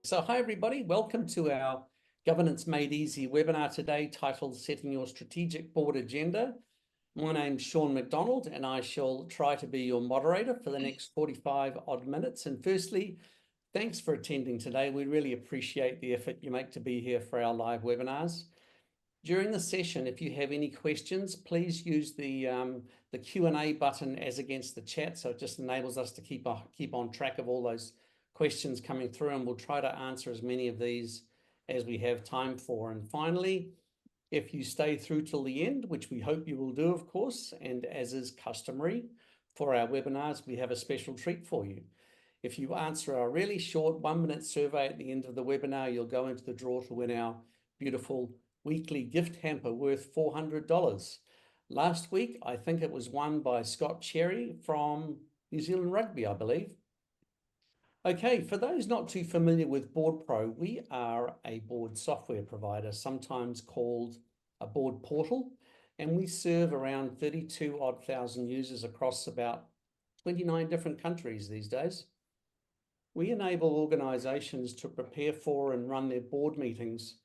So hi everybody, welcome to our Governance Made Easy webinar today titled Setting Your Strategic Board Agenda. My name's Sean McDonald and I shall try to be your moderator for the next 45 odd minutes. And firstly, thanks for attending today. We really appreciate the effort you make to be here for our live webinars. During the session, if you have any questions, please use the Q&A button as against the chat. So it just enables us to keep on track of all those questions coming through, and we'll try to answer as many of these as we have time for. And finally, if you stay through till the end, which we hope you will do, of course, and as is customary for our webinars, we have a special treat for you. If you answer our really short 1-minute survey at the end of the webinar, you'll go into the draw to win our beautiful weekly gift hamper worth $400. Last week, I think it was won by Scott Cherry from New Zealand Rugby, I believe. Okay, for those not too familiar with BoardPro, we are a board software provider, sometimes called a board portal, and we serve around 32,000 users across about 29 different countries these days. We enable organizations to prepare for and run their board meetings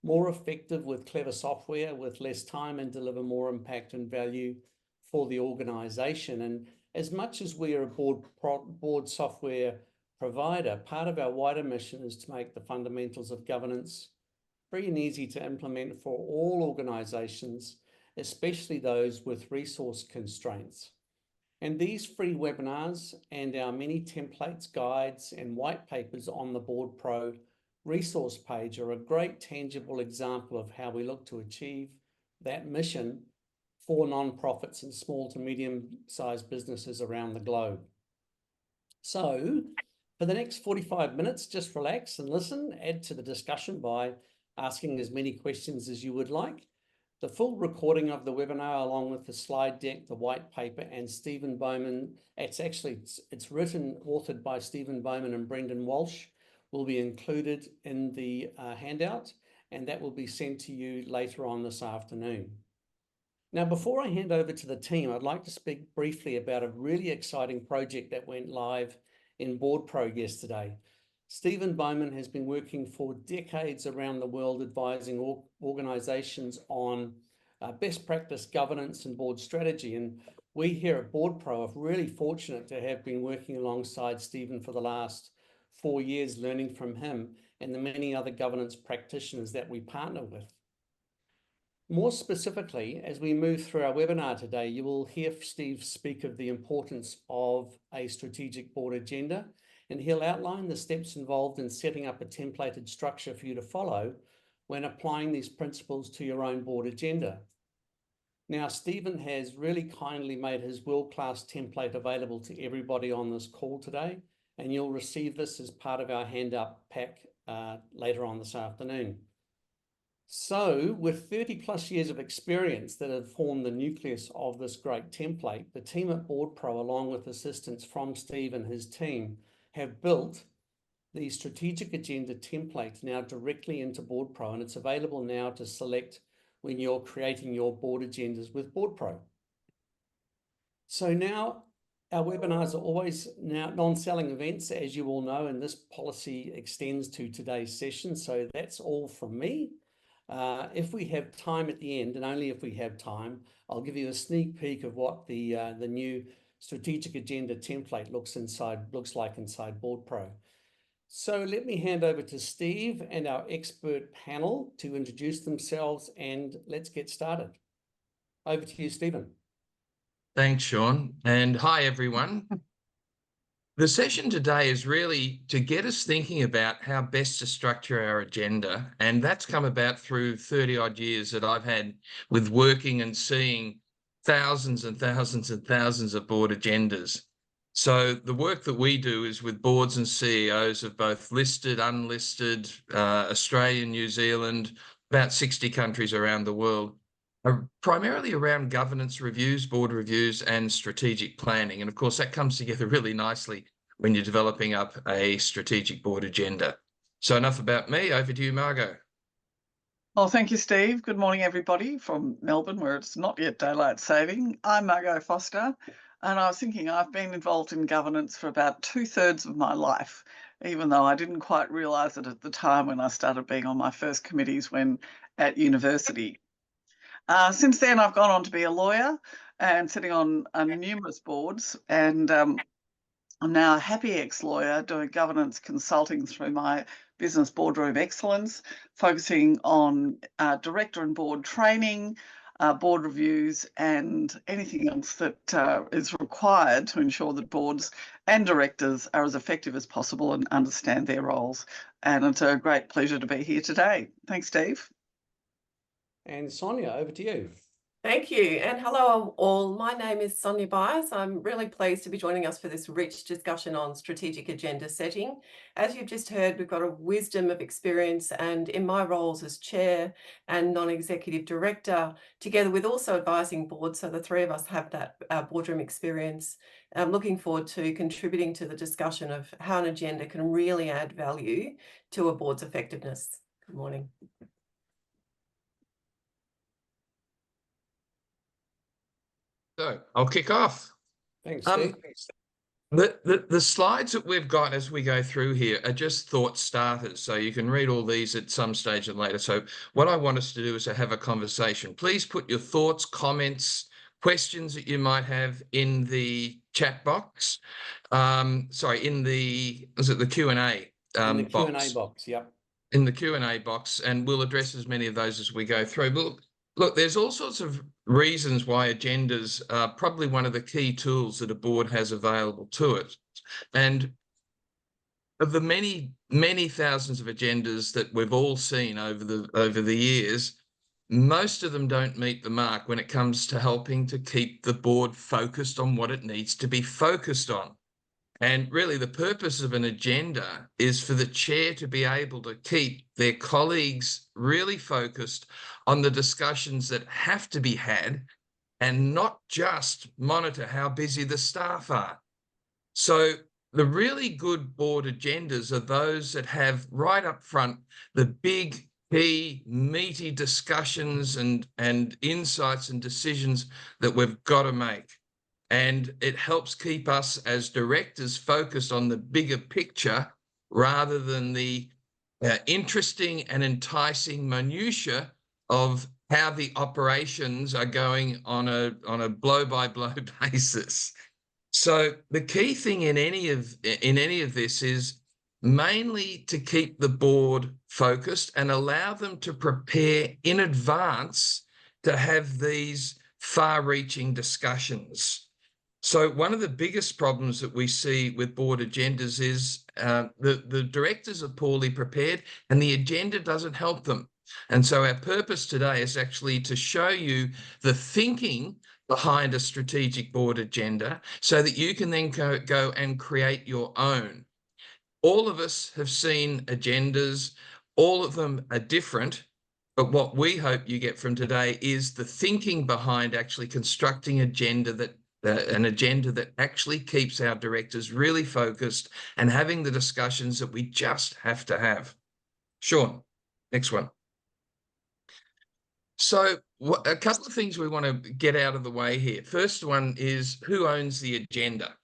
more effective with clever software, with less time, and deliver more impact and value for the organization. And as much as we are a board software provider, part of our wider mission is to make the fundamentals of governance free and easy to implement for all organizations, especially those with resource constraints. And these free webinars and our many templates, guides, and white papers on the BoardPro resource page are a great tangible example of how we look to achieve that mission for nonprofits and small to medium-sized businesses around the globe. So for the next 45 minutes, just relax and listen, add to the discussion by asking as many questions as you would like. The full recording of the webinar, along with the slide deck, the white paper, and Stephen Bowman, it's written, authored by Stephen Bowman and Brendan Walsh, will be included in the handout, and that will be sent to you later on this afternoon. Now, before I hand over to the team, I'd like to speak briefly about a really exciting project that went live in BoardPro yesterday. Stephen Bowman has been working for decades around the world advising organizations on best practice governance and board strategy. And we here at BoardPro are really fortunate to have been working alongside Stephen for the last 4 years, learning from him and the many other governance practitioners that we partner with. More specifically, as we move through our webinar today, you will hear Steve speak of the importance of a strategic board agenda, and he'll outline the steps involved in setting up a templated structure for you to follow when applying these principles to your own board agenda. Now, Stephen has really kindly made his world-class template available to everybody on this call today, and you'll receive this as part of our handout pack later on this afternoon. So with 30 plus years of experience that have formed the nucleus of this great template, the team at BoardPro, along with assistance from Steve and his team, have built the strategic agenda template now directly into BoardPro, and it's available now to select when you're creating your board agendas with BoardPro. So now our webinars are always now non-selling events, as you all know, and this policy extends to today's session. So that's all from me. If we have time at the end, and only if we have time, I'll give you a sneak peek of what the new strategic agenda template looks like inside BoardPro. So let me hand over to Steve and our expert panel to introduce themselves, and let's get started. Over to you, Stephen. Thanks, Sean, and hi, everyone. The session today is really to get us thinking about how best to structure our agenda, and that's come about through 30-odd years that I've had with working and seeing thousands and thousands and thousands of board agendas. So the work that we do is with boards and CEOs of both listed, unlisted, Australia, New Zealand, about 60 countries around the world, primarily around governance reviews, board reviews, and strategic planning. And of course, that comes together really nicely when you're developing up a strategic board agenda. So enough about me. Over to you, Margot. Well, thank you, Steve. Good morning, everybody from Melbourne, where it's not yet daylight saving. I'm Margot Foster. And I was thinking I've been involved in governance for about 2/3 of my life, even though I didn't quite realise it at the time when I started being on my first committees when at university. Since then, I've gone on to be a lawyer and sitting on numerous boards, and I'm now a happy ex-lawyer doing governance consulting through my business boardroom excellence, focusing on director and board training, board reviews, and anything else that is required to ensure that boards and directors are as effective as possible and understand their roles. And it's a great pleasure to be here today. Thanks, Steve. And Sonia, over to you. Thank you, and hello all. My name is Sonia Byers. I'm really pleased to be joining us for this rich discussion on strategic agenda setting. As you've just heard, we've got a wisdom of experience, and in my roles as chair and non-executive director, together with also advising boards, so the three of us have that boardroom experience. I'm looking forward to contributing to the discussion of how an agenda can really add value to a board's effectiveness. Good morning. So I'll kick off. Thanks, Steve. The slides that we've got as we go through here are just thought starters. So you can read all these at some stage and later. So what I want us to do is to have a conversation. Please put your thoughts, comments, questions that you might have in the chat box. Sorry, in the, is it the Q&A In the Q&A box? box, yep. In the Q&A box, and we'll address as many of those as we go through. But look, there's all sorts of reasons why agendas are probably one of the key tools that a board has available to it. And of the many, many thousands of agendas that we've all seen over the years, most of them don't meet the mark when it comes to helping to keep the board focused on what it needs to be focused on. And really the purpose of an agenda is for the chair to be able to keep their colleagues really focused on the discussions that have to be had and not just monitor how busy the staff are. So the really good board agendas are those that have right up front the big, key, meaty discussions and insights and decisions that we've got to make. And it helps keep us as directors focused on the bigger picture rather than the interesting and enticing minutiae of how the operations are going on a blow-by-blow basis. So the key thing in any of this is mainly to keep the board focused and allow them to prepare in advance to have these far-reaching discussions. So one of the biggest problems that we see with board agendas is the directors are poorly prepared and the agenda doesn't help them. And so our purpose today is actually to show you the thinking behind a strategic board agenda so that you can then go and create your own. All of us have seen agendas. All of them are different. But what we hope you get from today is the thinking behind actually constructing an agenda that actually keeps our directors really focused and having the discussions that we just have to have. Sean, next one. So a couple of things we want to get out of the way here. First one is who owns the agenda?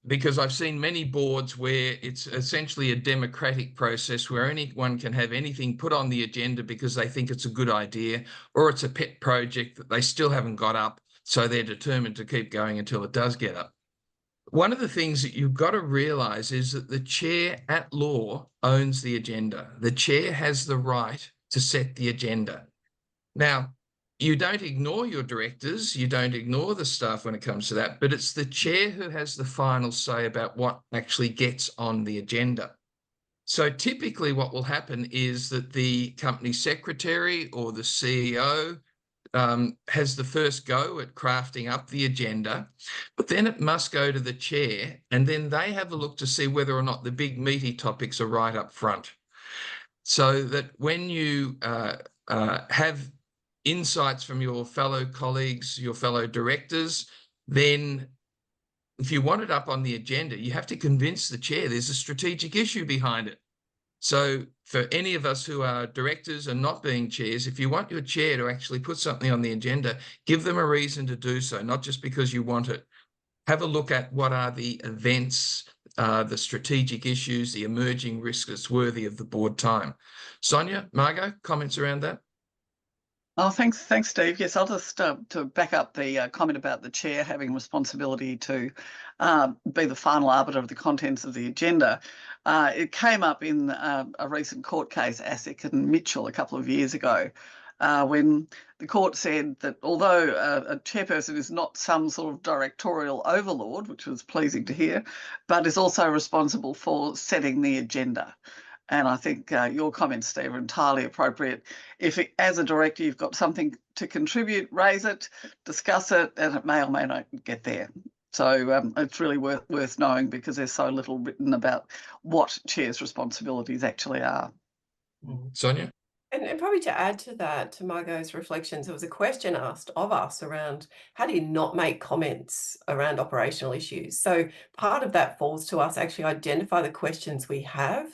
Because I've seen many boards where it's essentially a democratic process where anyone can have anything put on the agenda because they think it's a good idea or it's a pet project that they still haven't got up. So they're determined to keep going until it does get up. One of the things that you've got to realise is that the chair at law owns the agenda. The chair has the right to set the agenda. Now, you don't ignore your directors, you don't ignore the staff when it comes to that, but it's the chair who has the final say about what actually gets on the agenda. So typically what will happen is that the company secretary or the CEO has the first go at crafting up the agenda, but then it must go to the chair and then they have a look to see whether or not the big meaty topics are right up front. So that when you have insights from your fellow colleagues, your fellow directors, then if you want it up on the agenda, you have to convince the chair there's a strategic issue behind it. So for any of us who are directors and not being chairs, if you want your chair to actually put something on the agenda, give them a reason to do so, not just because you want it. Have a look at what are the events, the strategic issues, the emerging risks that's worthy of the board time. Sonia, Margot, comments around that? Oh, thanks, Steve. Yes, I'll just to back up the comment about the chair having responsibility to be the final arbiter of the contents of the agenda. It came up in a recent court case, ASIC and Mitchell, a couple of years ago, when the court said that although a chairperson is not some sort of directorial overlord, which was pleasing to hear, but is also responsible for setting the agenda. And I think your comments, Steve, are entirely appropriate. If, as a director, you've got something to contribute, raise it, discuss it, and it may or may not get there. So it's really worth knowing, because there's so little written about what chairs' responsibilities actually are. Sonia? And probably to add to that, to Margot's reflections, there was a question asked of us around how do you not make comments around operational issues? So part of that falls to us actually identify the questions we have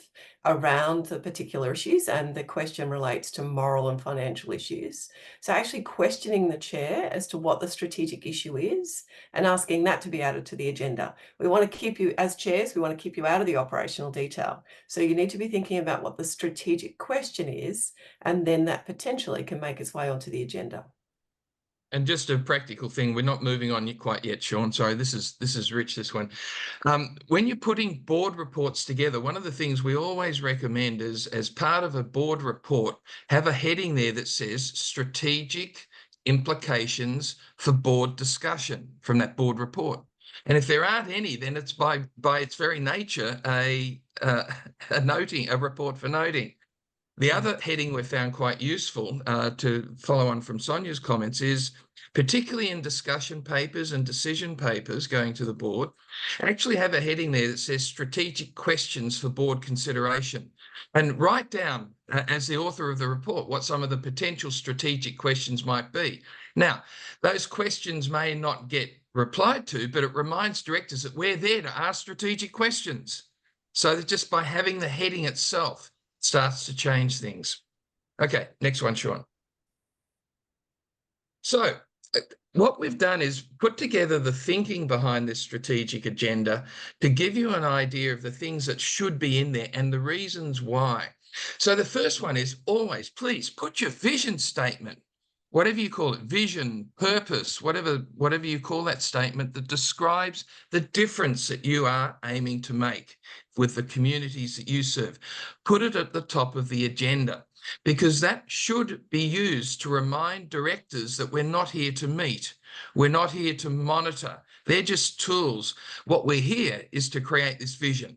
around the particular issues, and the question relates to moral and financial issues. So actually questioning the chair as to what the strategic issue is and asking that to be added to the agenda. We want to keep you, as chairs, we want to keep you out of the operational detail. So you need to be thinking about what the strategic question is, and then that potentially can make its way onto the agenda. And just a practical thing, we're not moving on quite yet, Sean. Sorry, this is Rich, this one. When you're putting board reports together, one of the things we always recommend is, as part of a board report, have a heading there that says strategic implications for board discussion from that board report. And if there aren't any, then it's by its very nature a report for noting. The other heading we found quite useful to follow on from Sonia's comments is, particularly in discussion papers and decision papers going to the board, actually have a heading there that says strategic questions for board consideration, and write down, as the author of the report, what some of the potential strategic questions might be. Now, those questions may not get replied to, but it reminds directors that we're there to ask strategic questions. So that just by having the heading itself starts to change things. Okay, next one, Sean. So what we've done is put together the thinking behind this strategic agenda to give you an idea of the things that should be in there and the reasons why. So the first one is always, please put your vision statement, whatever you call it, vision, purpose, whatever you call that statement that describes the difference that you are aiming to make with the communities that you serve. Put it at the top of the agenda, because that should be used to remind directors that we're not here to meet. We're not here to monitor. They're just tools. What we're here is to create this vision.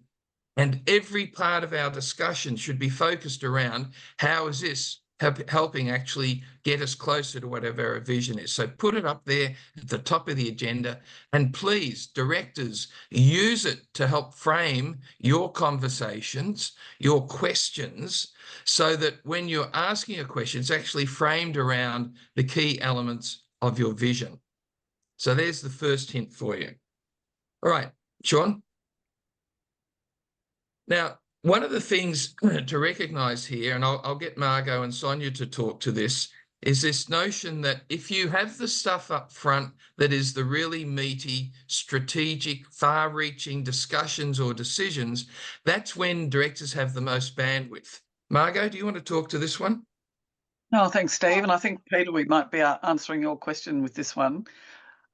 And every part of our discussion should be focused around how is this helping actually get us closer to whatever our vision is. So put it up there at the top of the agenda, and please, directors, use it to help frame your conversations, your questions, so that when you're asking a question, it's actually framed around the key elements of your vision. So there's the first hint for you. All right, Sean. Now, one of the things to recognise here, and I'll get Margot and Sonia to talk to this, is this notion that if you have the stuff up front that is the really meaty, strategic, far-reaching discussions or decisions, that's when directors have the most bandwidth. Margot, do you want to talk to this one? No, thanks, Steve. And I think, Peter, we might be answering your question with this one.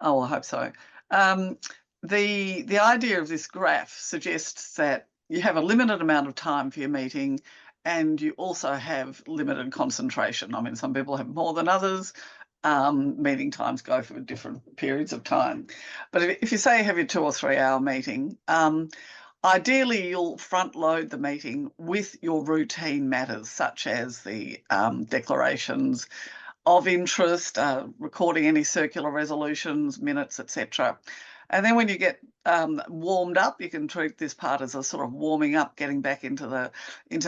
Oh, I hope so. The idea of this graph suggests that you have a limited amount of time for your meeting, and you also have limited concentration. I mean, some people have more than others. Meeting times go for different periods of time. But if you say you have your 2 or 3 hour meeting, ideally you'll front load the meeting with your routine matters, such as the declarations of interest, recording any circular resolutions, minutes, etc. And then when you get warmed up, you can treat this part as a sort of warming up, getting back into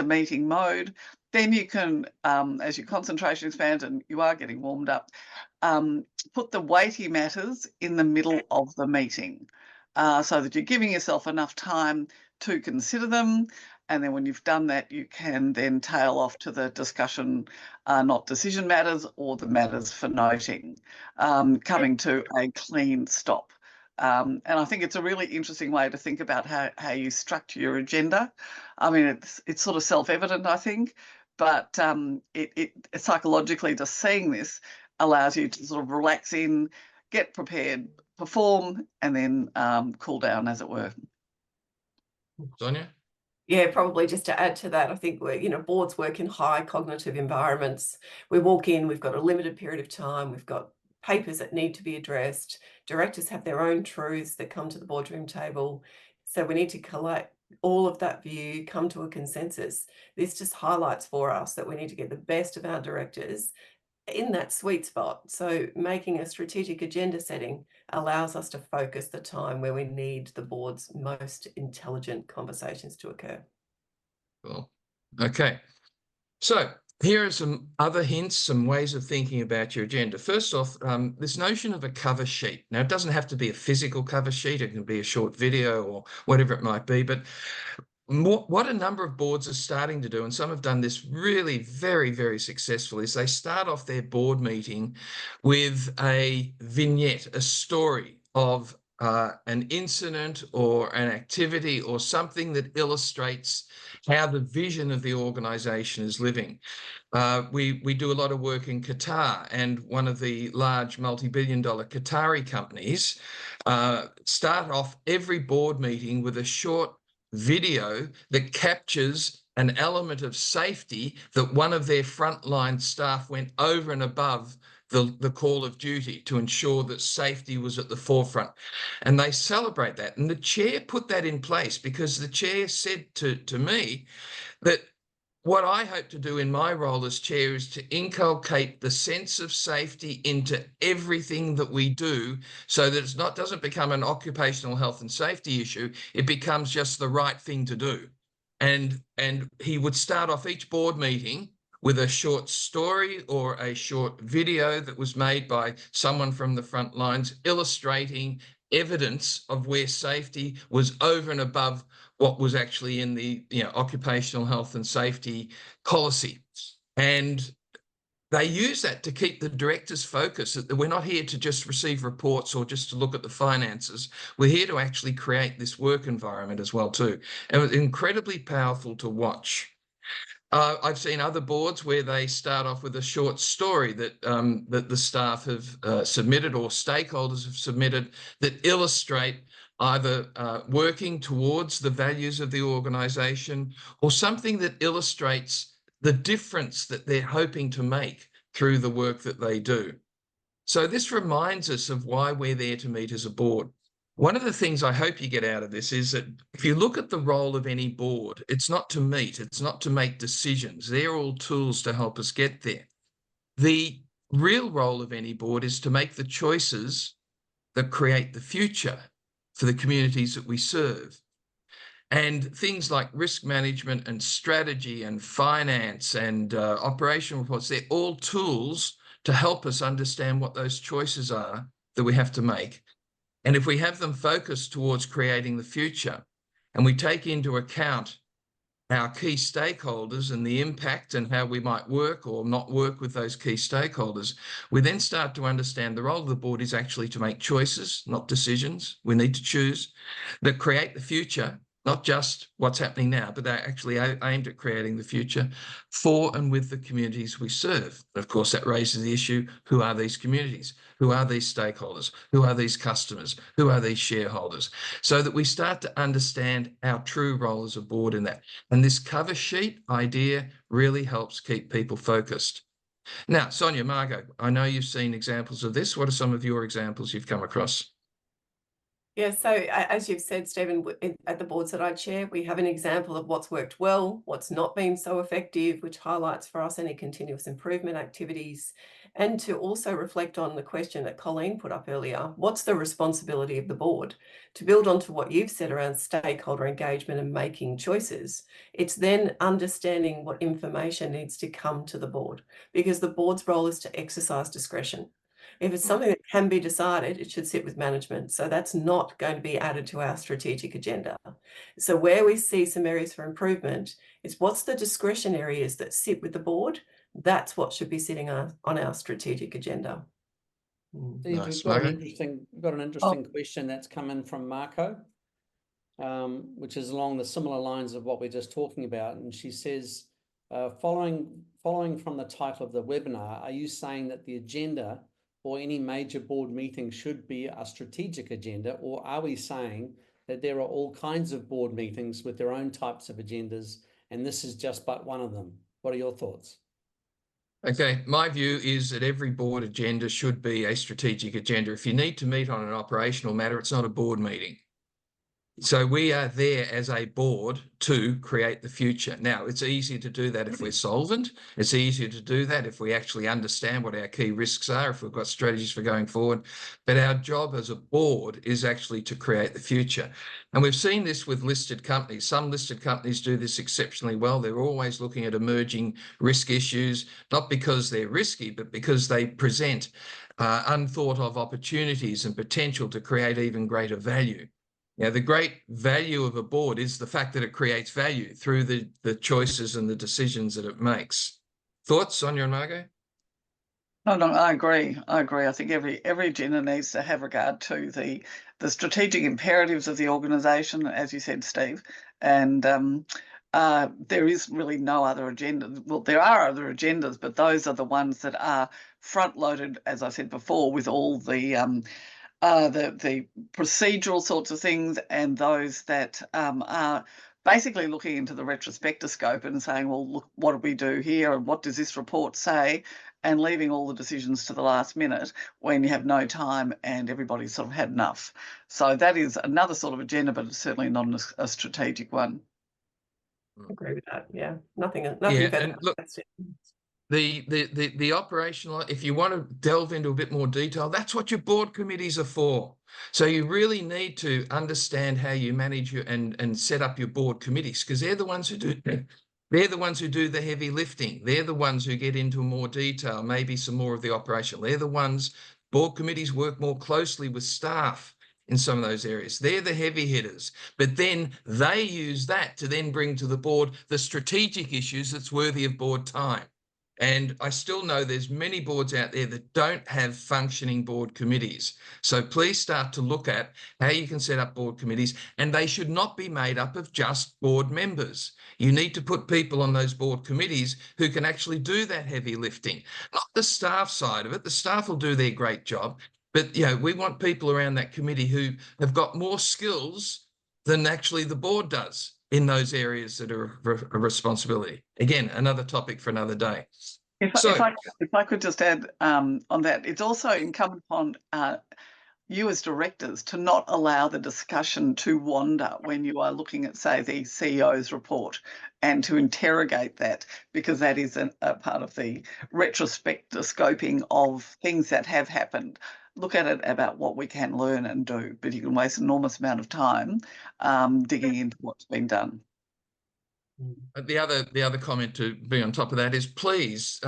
meeting mode. Then you can, as your concentration expands and you are getting warmed up, put the weighty matters in the middle of the meeting, so that you're giving yourself enough time to consider them, And then when you've done that, you can then tail off to the discussion, not decision matters or the matters for noting, coming to a clean stop. And I think it's a really interesting way to think about how you structure your agenda. I mean, it's sort of self-evident, I think, but it psychologically, just seeing this allows you to sort of relax in, get prepared, perform, and then cool down, as it were. Sonia? Yeah, probably just to add to that, I think boards work in high cognitive environments. We walk in, we've got a limited period of time, we've got papers that need to be addressed. Directors have their own truths that come to the boardroom table. So we need to collect all of that view, come to a consensus. This just highlights for us that we need to get the best of our directors in that sweet spot. So making a strategic agenda setting allows us to focus the time where we need the board's most intelligent conversations to occur. Cool. Okay. So here are some other hints, some ways of thinking about your agenda. First off, this notion of a cover sheet. Now, it doesn't have to be a physical cover sheet. It can be a short video or whatever it might be. But what a number of boards are starting to do, and some have done this really very, very successfully, is they start off their board meeting with a vignette, a story of an incident or an activity or something that illustrates how the vision of the organization is living. We do a lot of work in Qatar, and one of the large multi-billion-dollar Qatari companies start off every board meeting with a short video that captures an element of safety that one of their frontline staff went over and above the call of duty to ensure that safety was at the forefront. And they celebrate that. And the chair put that in place because the chair said to me that what I hope to do in my role as chair is to inculcate the sense of safety into everything that we do, so that it doesn't become an occupational health and safety issue. It becomes just the right thing to do. And he would start off each board meeting with a short story or a short video that was made by someone from the front lines illustrating evidence of where safety was over and above what was actually in the occupational health and safety policy. And they use that to keep the directors focused. We're not here to just receive reports or just to look at the finances. We're here to actually create this work environment as well too. And it was incredibly powerful to watch. I've seen other boards where they start off with a short story that the staff have submitted or stakeholders have submitted that illustrate either working towards the values of the organisation or something that illustrates the difference that they're hoping to make through the work that they do. So this reminds us of why we're there to meet as a board. One of the things I hope you get out of this is that if you look at the role of any board, it's not to meet, it's not to make decisions. They're all tools to help us get there. The real role of any board is to make the choices that create the future for the communities that we serve. And things like risk management and strategy and finance and operational reports, they're all tools to help us understand what those choices are that we have to make. And if we have them focused towards creating the future, and we take into account our key stakeholders and the impact and how we might work or not work with those key stakeholders, we then start to understand the role of the board is actually to make choices, not decisions. We need to choose that create the future, not just what's happening now, but they're actually aimed at creating the future for and with the communities we serve. And of course, that raises the issue, who are these communities? Who are these stakeholders? Who are these customers? Who are these shareholders? So that we start to understand our true role as a board in that. And this cover sheet idea really helps keep people focused. Now, Sonia, Margot, I know you've seen examples of this. What are some of your examples you've come across? Yeah, so as you've said, Stephen, at the boards that I chair, we have an example of what's worked well, what's not been so effective, which highlights for us any continuous improvement activities, and to also reflect on the question that Colleen put up earlier, what's the responsibility of the board? To build onto what you've said around stakeholder engagement and making choices, it's then understanding what information needs to come to the board, because the board's role is to exercise discretion. If it's something that can be decided, it should sit with management. So that's not going to be added to our strategic agenda. So where we see some areas for improvement is what's the discretion areas that sit with the board. That's what should be sitting on our strategic agenda. Steve, Nice, we've got an Marco. interesting question that's come in from Marco, which is along the similar lines of what we're just talking about. And she says, following from the title of the webinar, are you saying that the agenda or any major board meeting should be a strategic agenda, or are we saying that there are all kinds of board meetings with their own types of agendas, and this is just but one of them? What are your thoughts? Okay, my view is that every board agenda should be a strategic agenda. If you need to meet on an operational matter, it's not a board meeting. So we are there as a board to create the future. Now, it's easier to do that if we're solvent. It's easier to do that if we actually understand what our key risks are, if we've got strategies for going forward. But our job as a board is actually to create the future. And we've seen this with listed companies. Some listed companies do this exceptionally well. They're always looking at emerging risk issues, not because they're risky, but because they present unthought of opportunities and potential to create even greater value. Yeah, the great value of a board is the fact that it creates value through the choices and the decisions that it makes. Thoughts, Sonia and Margot? No, I agree. I think every agenda needs to have regard to the strategic imperatives of the organisation, as you said, Steve. And there is really no other agenda. Well, there are other agendas, but those are the ones that are front-loaded, as I said before, with all the procedural sorts of things, and those that are basically looking into the retrospectoscope and saying, well, look, what do we do here and what does this report say, and leaving all the decisions to the last minute when you have no time and everybody's sort of had enough. So that is another sort of agenda, but it's certainly not a strategic one. I agree with that. Yeah, nothing Yeah, better. and look, the operational, if you want to delve into a bit more detail, that's what your board committees are for. So you really need to understand how you manage your and set up your board committees, because they're the ones who do the heavy lifting. They're the ones who get into more detail, maybe some more of the operational. They're the ones, board committees work more closely with staff in some of those areas. They're the heavy hitters, but then they use that to then bring to the board the strategic issues that's worthy of board time. And I still know there's many boards out there that don't have functioning board committees. So please start to look at how you can set up board committees, and they should not be made up of just board members. You need to put people on those board committees who can actually do that heavy lifting, not the staff side of it. The staff will do their great job, but we want people around that committee who have got more skills than actually the board does in those areas that are a responsibility. Again, another topic for another day. If I could just add on that, it's also incumbent upon you as directors to not allow the discussion to wander when you are looking at, say, the CEO's report, and to interrogate that, because that is a part of the retrospectoscoping of things that have happened. Look at it about what we can learn and do, but you can waste an enormous amount of time digging into what's been done. The other comment to be on top of that is, please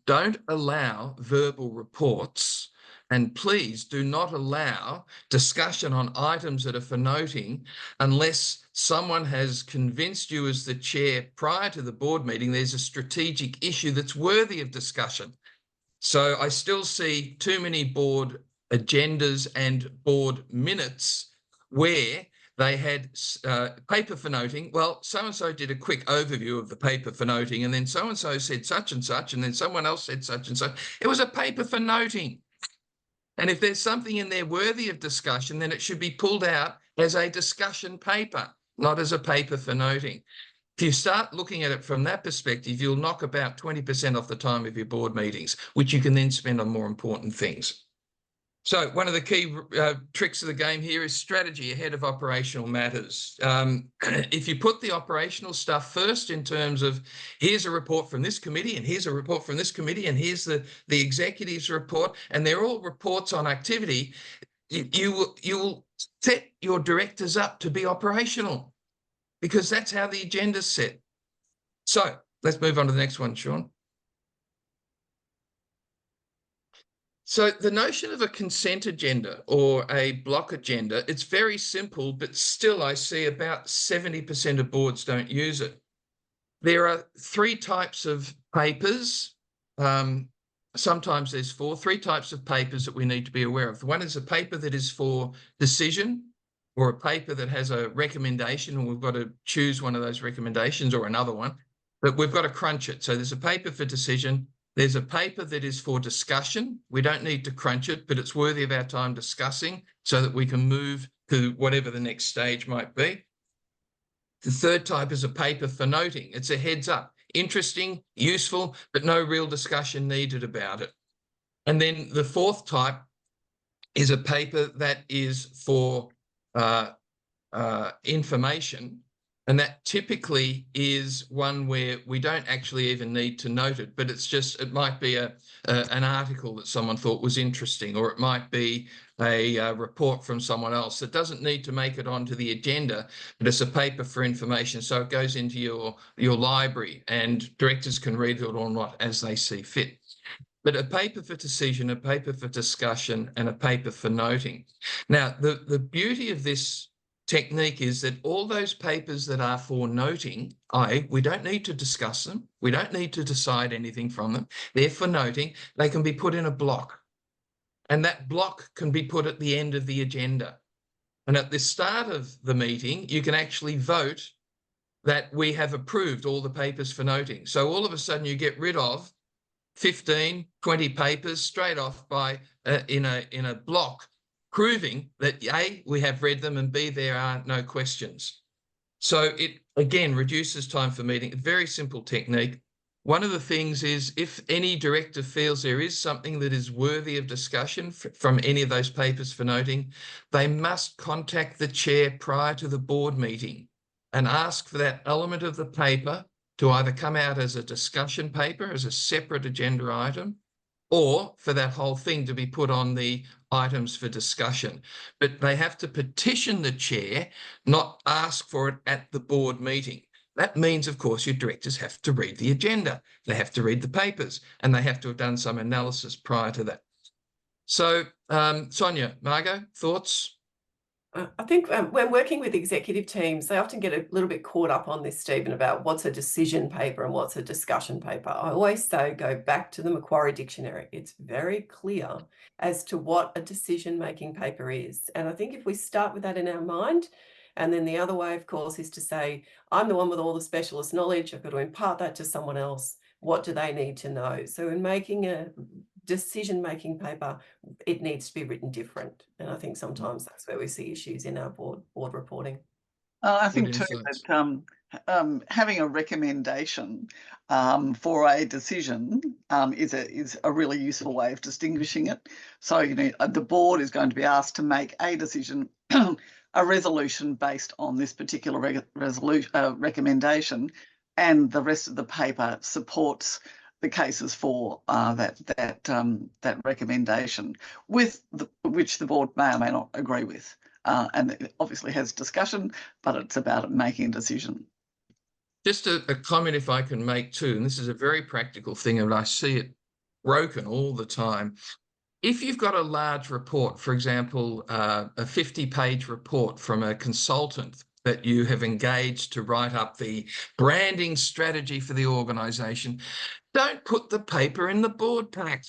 don't allow verbal reports, and please do not allow discussion on items that are for noting unless someone has convinced you as the chair prior to the board meeting there's a strategic issue that's worthy of discussion. So I still see too many board agendas and board minutes where they had paper for noting. Well, so-and-so did a quick overview of the paper for noting, and then so-and-so said such and such, and then someone else said such and such. It was a paper for noting. And if there's something in there worthy of discussion, then it should be pulled out as a discussion paper, not as a paper for noting. If you start looking at it from that perspective, you'll knock about 20% off the time of your board meetings, which you can then spend on more important things. So one of the key tricks of the game here is strategy ahead of operational matters. If you put the operational stuff first, in terms of here's a report from this committee and here's a report from this committee and here's the executive's report, and they're all reports on activity, you will set your directors up to be operational, because that's how the agenda's set. So let's move on to the next one, Sean. So the notion of a consent agenda or a block agenda, it's very simple, but still I see about 70% of boards don't use it. There are 3 types of papers. Sometimes there's 3 types of papers that we need to be aware of. One is a paper that is for decision, or a paper that has a recommendation, and we've got to choose one of those recommendations or another one, but we've got to crunch it. So there's a paper for decision. There's a paper that is for discussion. We don't need to crunch it, but it's worthy of our time discussing so that we can move to whatever the next stage might be. The 3rd type is a paper for noting. It's a heads up, interesting, useful, but no real discussion needed about it. And then the 4th type is a paper that is for information. And that typically is one where we don't actually even need to note it, but it might be an article that someone thought was interesting, or it might be a report from someone else that doesn't need to make it onto the agenda, but it's a paper for information. So it goes into your library and directors can read it or not as they see fit. But a paper for decision, a paper for discussion, and a paper for noting. Now, the beauty of this technique is that all those papers that are for noting, we don't need to discuss them. We don't need to decide anything from them. They're for noting. They can be put in a block. And that block can be put at the end of the agenda. And at the start of the meeting, you can actually vote that we have approved all the papers for noting. So all of a sudden you get rid of 15, 20 papers straight off by in a block, proving that A, we have read them, and B, there are no questions. So it, again, reduces time for meeting. A very simple technique. One of the things is if any director feels there is something that is worthy of discussion from any of those papers for noting, they must contact the chair prior to the board meeting and ask for that element of the paper to either come out as a discussion paper, as a separate agenda item, or for that whole thing to be put on the items for discussion. But they have to petition the chair, not ask for it at the board meeting. That means, of course, your directors have to read the agenda. They have to read the papers, and they have to have done some analysis prior to that. So, Sonia, Margot, thoughts? I think when working with executive teams, they often get a little bit caught up on this, Stephen, about what's a decision paper and what's a discussion paper. I always say go back to the Macquarie Dictionary. It's very clear as to what a decision-making paper is. And I think if we start with that in our mind, and then the other way, of course, is to say, I'm the one with all the specialist knowledge. I've got to impart that to someone else. What do they need to know? So in making a decision-making paper, it needs to be written different. And I think sometimes that's where we see issues in our board reporting. I think too that having a recommendation for a decision is a really useful way of distinguishing it. So, the board is going to be asked to make a decision, a resolution based on this particular recommendation, and the rest of the paper supports the cases for that recommendation, which the board may or may not agree with. And it obviously has discussion, but it's about making a decision. Just a comment if I can make too, and this is a very practical thing, and I see it broken all the time. If you've got a large report, for example, a 50-page report from a consultant that you have engaged to write up the branding strategy for the organisation, don't put the paper in the board pack.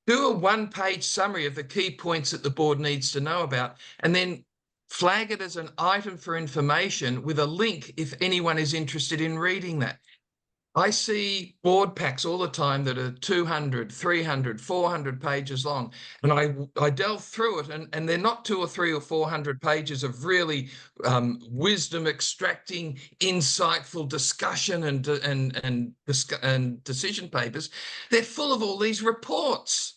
Do a one-page summary of the key points that the board needs to know about, and then flag it as an item for information with a link if anyone is interested in reading that. I see board packs all the time that are 200, 300, 400 pages long, and I delve through it, and they're not 200 or 300 or 400 pages of really wisdom extracting, insightful discussion and decision papers. They're full of all these reports.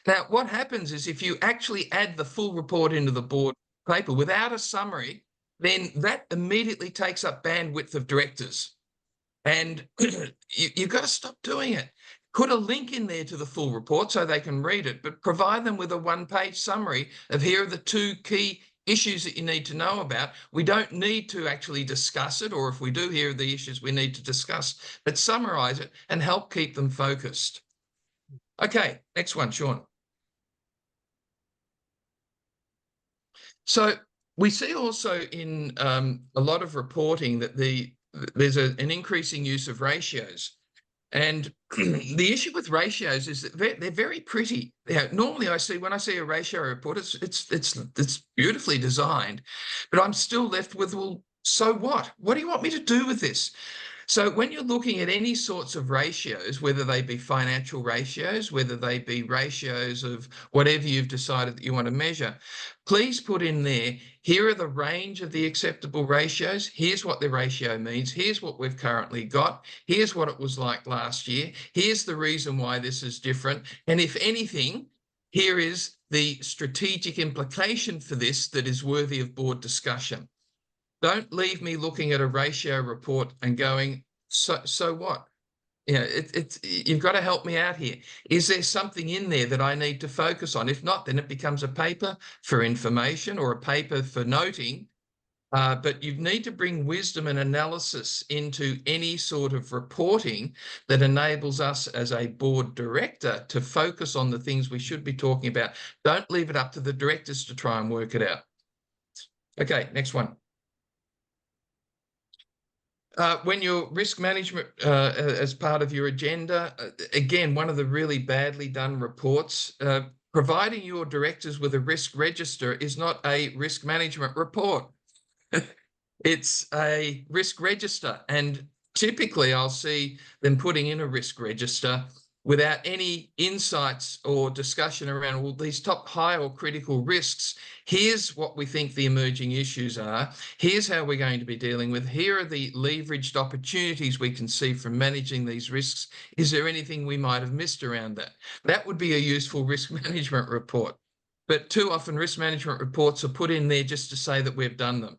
Now, what happens is if you actually add the full report into the board paper without a summary, then that immediately takes up bandwidth of directors. And you've got to stop doing it. Put a link in there to the full report so they can read it, but provide them with a one-page summary of here are the 2 key issues that you need to know about. We don't need to actually discuss it, or if we do, here are the issues we need to discuss, but summarize it and help keep them focused. Okay, next one, Sean. So we see also in a lot of reporting that there's an increasing use of ratios. And the issue with ratios is that they're very pretty. Normally when I see a ratio report, it's beautifully designed, but I'm still left with, well, so what? What do you want me to do with this? So when you're looking at any sorts of ratios, whether they be financial ratios, whether they be ratios of whatever you've decided that you want to measure, please put in there, here are the range of the acceptable ratios. Here's what the ratio means. Here's what we've currently got. Here's what it was like last year. Here's the reason why this is different. And if anything, here is the strategic implication for this that is worthy of board discussion. Don't leave me looking at a ratio report and going, so what? You've got to help me out here. Is there something in there that I need to focus on? If not, then it becomes a paper for information or a paper for noting. But you need to bring wisdom and analysis into any sort of reporting that enables us as a board director to focus on the things we should be talking about. Don't leave it up to the directors to try and work it out. Okay, next one. When your risk management as part of your agenda, again, one of the really badly done reports, providing your directors with a risk register is not a risk management report. It's a risk register. And typically I'll see them putting in a risk register without any insights or discussion around, well, these top high or critical risks, here's what we think the emerging issues are. Here's how we're going to be dealing with. Here are the leveraged opportunities we can see from managing these risks. Is there anything we might have missed around that? That would be a useful risk management report. But too often risk management reports are put in there just to say that we've done them.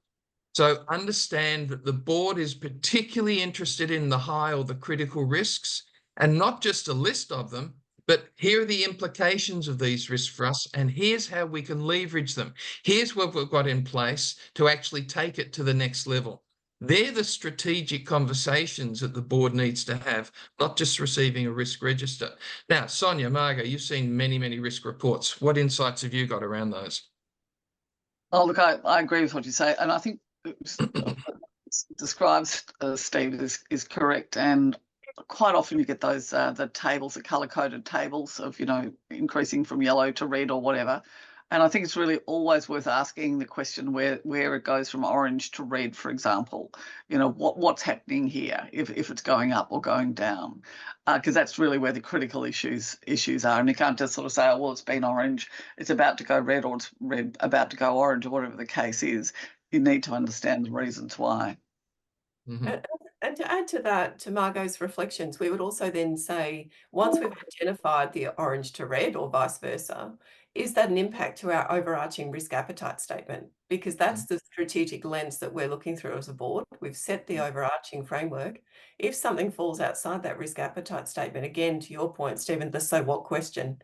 So understand that the board is particularly interested in the high or the critical risks, and not just a list of them, but here are the implications of these risks for us, and here's how we can leverage them. Here's what we've got in place to actually take it to the next level. They're the strategic conversations that the board needs to have, not just receiving a risk register. Now, Sonia, Margot, you've seen many, many risk reports. What insights have you got around those? Oh, look, I agree with what you say, and I think describes Steve is correct, and quite often you get those the tables, the color-coded tables of, you know, increasing from yellow to red or whatever. And I think it's really always worth asking the question where it goes from orange to red, for example. You know, what's happening here if it's going up or going down, because that's really where the critical issues are. And you can't just sort of say, oh, well, it's been orange, it's about to go red, or it's red about to go orange, or whatever the case is. You need to understand the reasons why. Mm-hmm. And to add to that, to Margot's reflections, we would also then say, once we've identified the orange to red or vice versa, is that an impact to our overarching risk appetite statement? Because that's the strategic lens that we're looking through as a board. We've set the overarching framework. If something falls outside that risk appetite statement, again, to your point, Stephen, the so what question,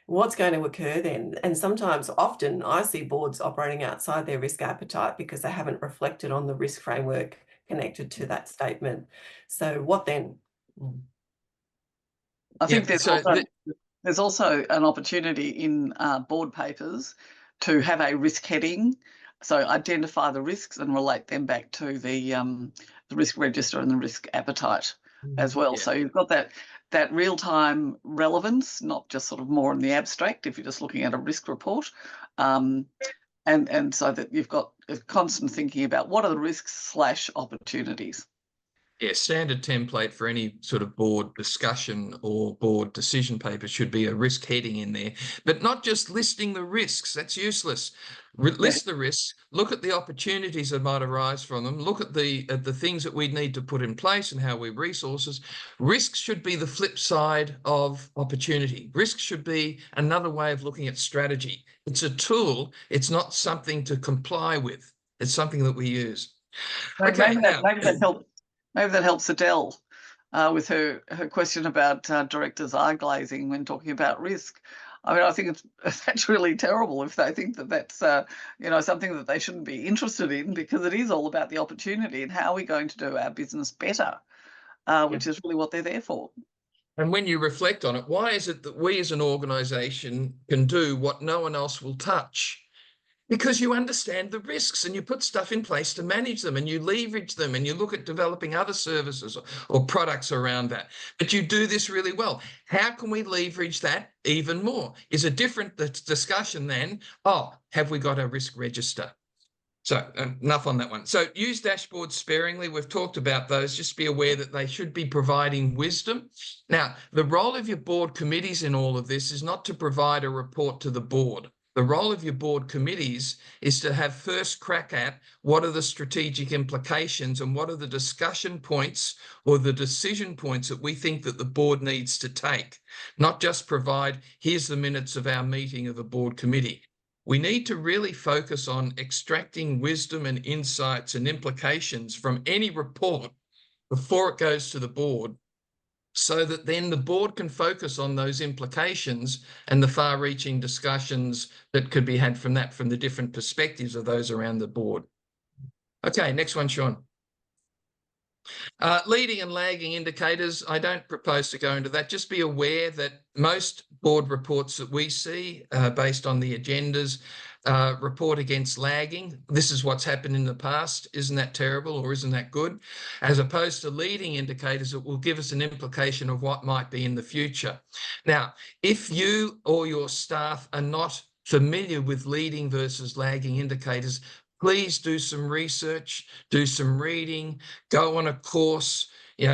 what's going to occur then? And sometimes, often, I see boards operating outside their risk appetite because they haven't reflected on the risk framework connected to that statement. So what then? I think there's also an opportunity in board papers to have a risk heading. So identify the risks and relate them back to the risk register and the risk appetite as well. Yeah. So you've got that real-time relevance, not just sort of more in the abstract if you're just looking at a risk report. And so that you've got a constant thinking about what are the risks / opportunities. Yeah, standard template for any sort of board discussion or board decision paper should be a risk heading in there, but not just listing the risks. That's useless. List the risks, look at the opportunities that might arise from them, look at the things that we need to put in place and how we resources. Risks should be the flip side of opportunity. Risk should be another way of looking at strategy. It's a tool. It's not something to comply with. It's something that we use. Okay, Maybe that helps Adele with her question about directors' eye glazing when talking about risk. I mean, I think that's really terrible if they think that that's you know, something that they shouldn't be interested in, because it is all about the opportunity and how we're going to do our business better, which is really what they're there for. And when you reflect on it, why is it that we as an organisation can do what no one else will touch? because you understand the risks and you put stuff in place to manage them and you leverage them and you look at developing other services or products around that. But you do this really well. How can we leverage that even more? Is a different discussion than, oh, have we got a risk register? So enough on that one. So use dashboards sparingly. We've talked about those. Just be aware that they should be providing wisdom. Now, the role of your board committees in all of this is not to provide a report to the board. The role of your board committees is to have first crack at what are the strategic implications and what are the discussion points or the decision points that we think that the board needs to take, not just provide, here's the minutes of our meeting of a board committee. We need to really focus on extracting wisdom and insights and implications from any report before it goes to the board, so that then the board can focus on those implications and the far-reaching discussions that could be had from that, from the different perspectives of those around the board. Okay, next one, Sean. Leading and lagging indicators, I don't propose to go into that. Just be aware that most board reports that we see based on the agendas report against lagging. This is what's happened in the past. Isn't that terrible or isn't that good? As opposed to leading indicators that will give us an implication of what might be in the future. Now, if you or your staff are not familiar with leading versus lagging indicators, please do some research, do some reading, go on a course,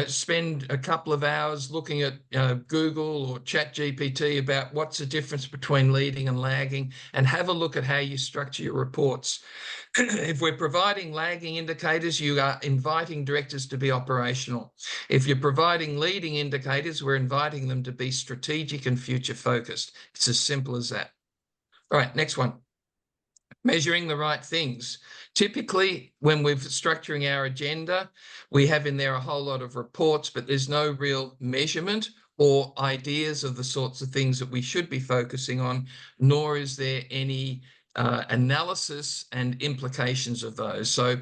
spend a couple of hours looking at Google or ChatGPT about what's the difference between leading and lagging, and have a look at how you structure your reports. If we're providing lagging indicators, you are inviting directors to be operational. If you're providing leading indicators, we're inviting them to be strategic and future focused. It's as simple as that. All right, next one. Measuring the right things. Typically, when we're structuring our agenda, we have in there a whole lot of reports, but there's no real measurement or ideas of the sorts of things that we should be focusing on, nor is there any analysis and implications of those. So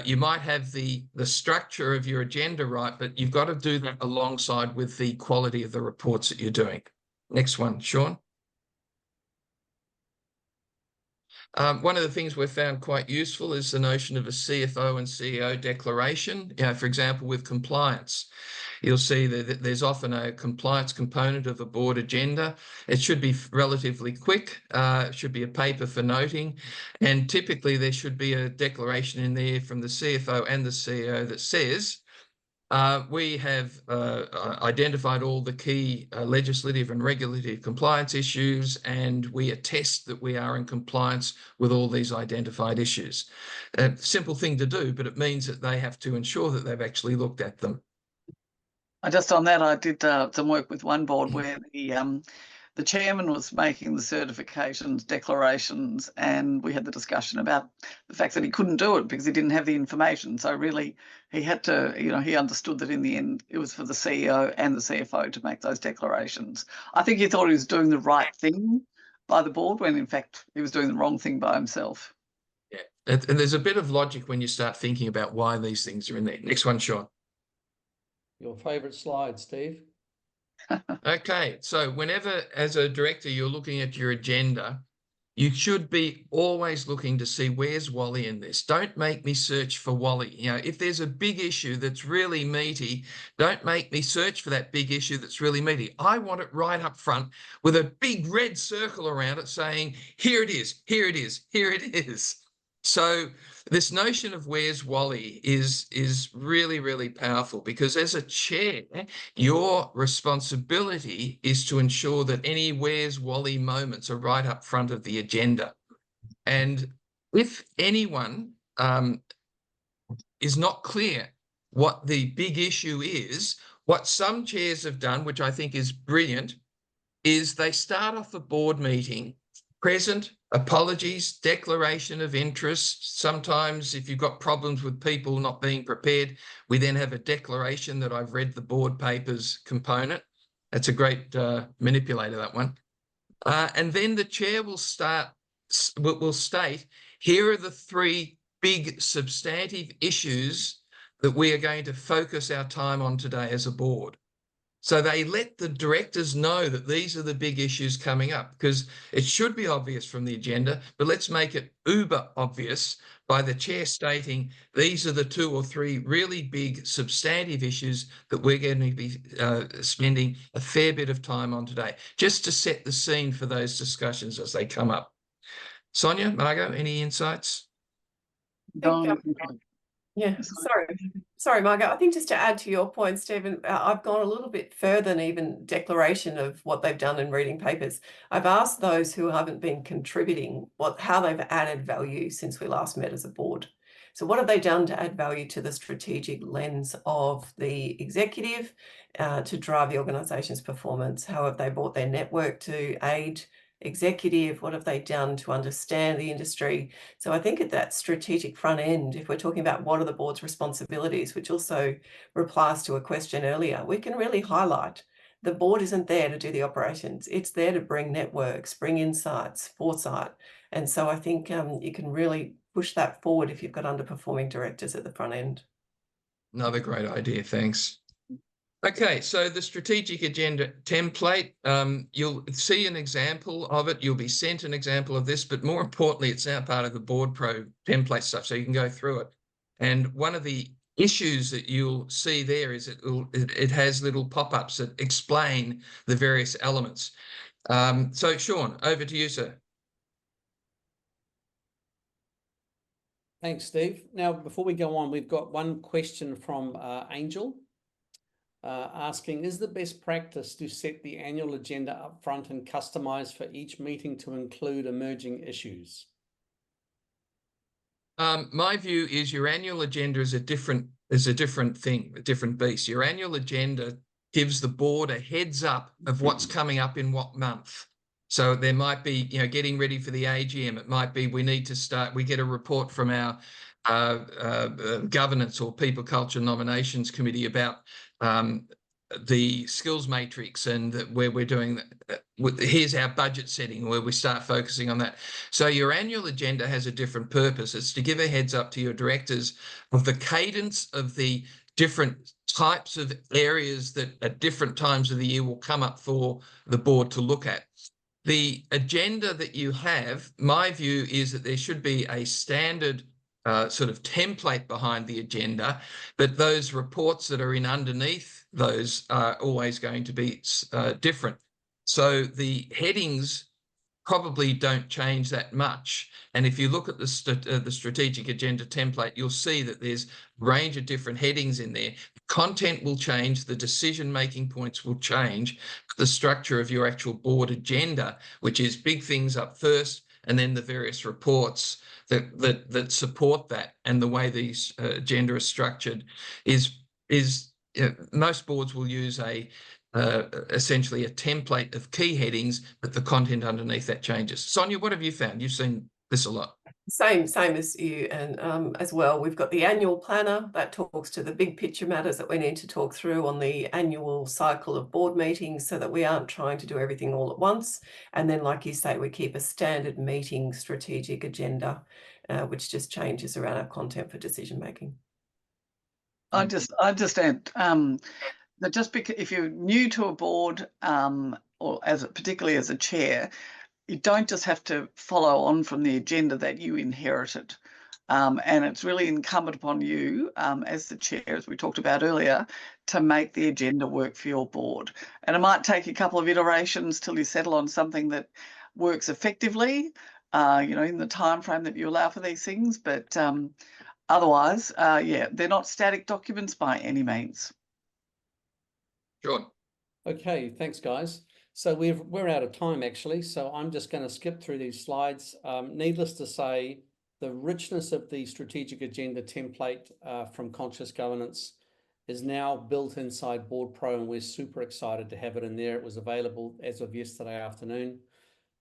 you might have the structure of your agenda right, but you've got to do that alongside with the quality of the reports that you're doing. Next one, Sean. One of the things we've found quite useful is the notion of a CFO and CEO declaration. For example, with compliance, you'll see that there's often a compliance component of a board agenda. It should be relatively quick. It should be a paper for noting. And typically there should be a declaration in there from the CFO and the CEO that says, we have identified all the key legislative and regulative compliance issues, and we attest that we are in compliance with all these identified issues. A simple thing to do, but it means that they have to ensure that they've actually looked at them. Just on that, I did some work with one board where the chairman was making the certifications, declarations, and we had the discussion about the fact that he couldn't do it because he didn't have the information. So really, he had to, he understood that in the end, it was for the CEO and the CFO to make those declarations. I think he thought he was doing the right thing by the board when, in fact, he was doing the wrong thing by himself. Yeah, and there's a bit of logic when you start thinking about why these things are in there. Next one, Sean. Your favourite slide, Steve. Okay, so whenever as a director you're looking at your agenda, you should be always looking to see where's Wally in this. Don't make me search for Wally. If there's a big issue that's really meaty, don't make me search for that big issue that's really meaty. I want it right up front with a big red circle around it saying, here it is, here it is, here it is. So this notion of where's Wally is really, really powerful, because as a chair, your responsibility is to ensure that any where's Wally moments are right up front of the agenda. And if anyone is not clear what the big issue is, what some chairs have done, which I think is brilliant, is they start off the board meeting present, apologies, declaration of interest. Sometimes if you've got problems with people not being prepared, we then have a declaration that I've read the board papers component. That's a great manipulator, that one. And then the chair will state, here are the three big substantive issues that we are going to focus our time on today as a board. So they let the directors know that these are the big issues coming up, because it should be obvious from the agenda, but let's make it uber obvious by the chair stating these are the 2 or 3 really big substantive issues that we're going to be spending a fair bit of time on today, just to set the scene for those discussions as they come up. Sonia, Margot, any insights? Don, Yeah, sorry, Margaret. I think just to add to your point, Stephen, I've gone a little bit further than even declaration of what they've done in reading papers. I've asked those who haven't been contributing how they've added value since we last met as a board. So what have they done to add value to the strategic lens of the executive to drive the organisation's performance? How have they brought their network to aid executive? What have they done to understand the industry? So I think at that strategic front end, if we're talking about what are the board's responsibilities, which also replies to a question earlier, we can really highlight the board isn't there to do the operations. It's there to bring networks, bring insights, foresight. And so I think you can really push that forward if you've got underperforming directors at the front end. Another great idea, thanks. Okay, so the strategic agenda template, you'll see an example of it. You'll be sent an example of this, but more importantly, it's now part of the Board Pro template stuff, so you can go through it. And one of the issues that you'll see there is it has little pop-ups that explain the various elements. So Sean, over to you, sir. Thanks, Steve. Now, before we go on, we've got one question from Angel. Asking, is the best practice to set the annual agenda up front and customize for each meeting to include emerging issues? My view is your annual agenda is a different thing, a different beast. Your annual agenda gives the board a heads up of what's coming up in what month. So there might be, getting ready for the AGM. It might be we get a report from our governance or people culture nominations committee about the skills matrix, and where we're doing here's our budget setting, where we start focusing on that. So your annual agenda has a different purpose. It's to give a heads up to your directors of the cadence of the different types of areas that at different times of the year will come up for the board to look at. The agenda that you have, my view is that there should be a standard sort of template behind the agenda, but those reports that are in underneath those are always going to be different. So the headings probably don't change that much. And if you look at the strategic agenda template, you'll see that there's a range of different headings in there. Content will change, the decision-making points will change, the structure of your actual board agenda, which is big things up first, and then the various reports that support that. And the way these agenda are structured is most boards will use essentially a template of key headings, but the content underneath that changes. Sonia, what have you found? You've seen this a lot. Same as you, and as well, we've got the annual planner that talks to the big picture matters that we need to talk through on the annual cycle of board meetings, so that we aren't trying to do everything all at once. And then, like you say, we keep a standard meeting strategic agenda, which just changes around our content for decision making. I just add that just because if you're new to a board, or particularly as a chair, you don't just have to follow on from the agenda that you inherited. And it's really incumbent upon you, as the chair, as we talked about earlier, to make the agenda work for your board. And it might take a couple of iterations till you settle on something that works effectively, in the time frame that you allow for these things. But otherwise, they're not static documents by any means. Sure. Okay, thanks, guys. So we're out of time, actually, so I'm just going to skip through these slides. Needless to say, the richness of the strategic agenda template from Conscious Governance is now built inside Board Pro, and we're super excited to have it in there. It was available as of yesterday afternoon.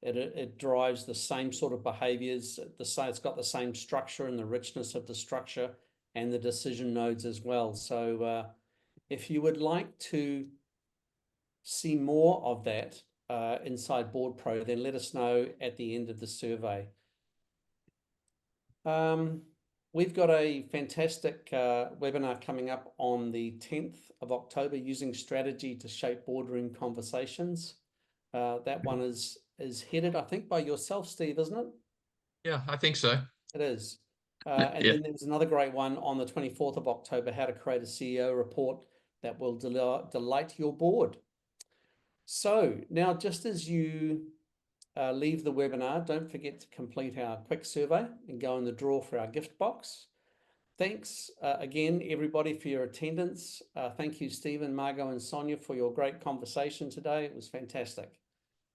It drives the same sort of behaviors. It's got the same structure and the richness of the structure and the decision nodes as well. So if you would like to see more of that inside Board Pro, then let us know at the end of the survey. we've got a fantastic webinar coming up on the 10th of October, using strategy to shape boardroom conversations. That one is headed, I think, by yourself, Steve, isn't it? Yeah, I think so. It is. And Yeah. then there's another great one on the 24th of October, how to create a CEO report that will delight your board. So now, just as you leave the webinar, don't forget to complete our quick survey and go in the draw for our gift box. Thanks again, everybody, for your attendance. Thank you, Stephen, Margot, and Sonia, for your great conversation today. It was fantastic.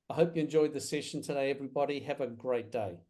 I hope you enjoyed the session today, everybody. Have a great day.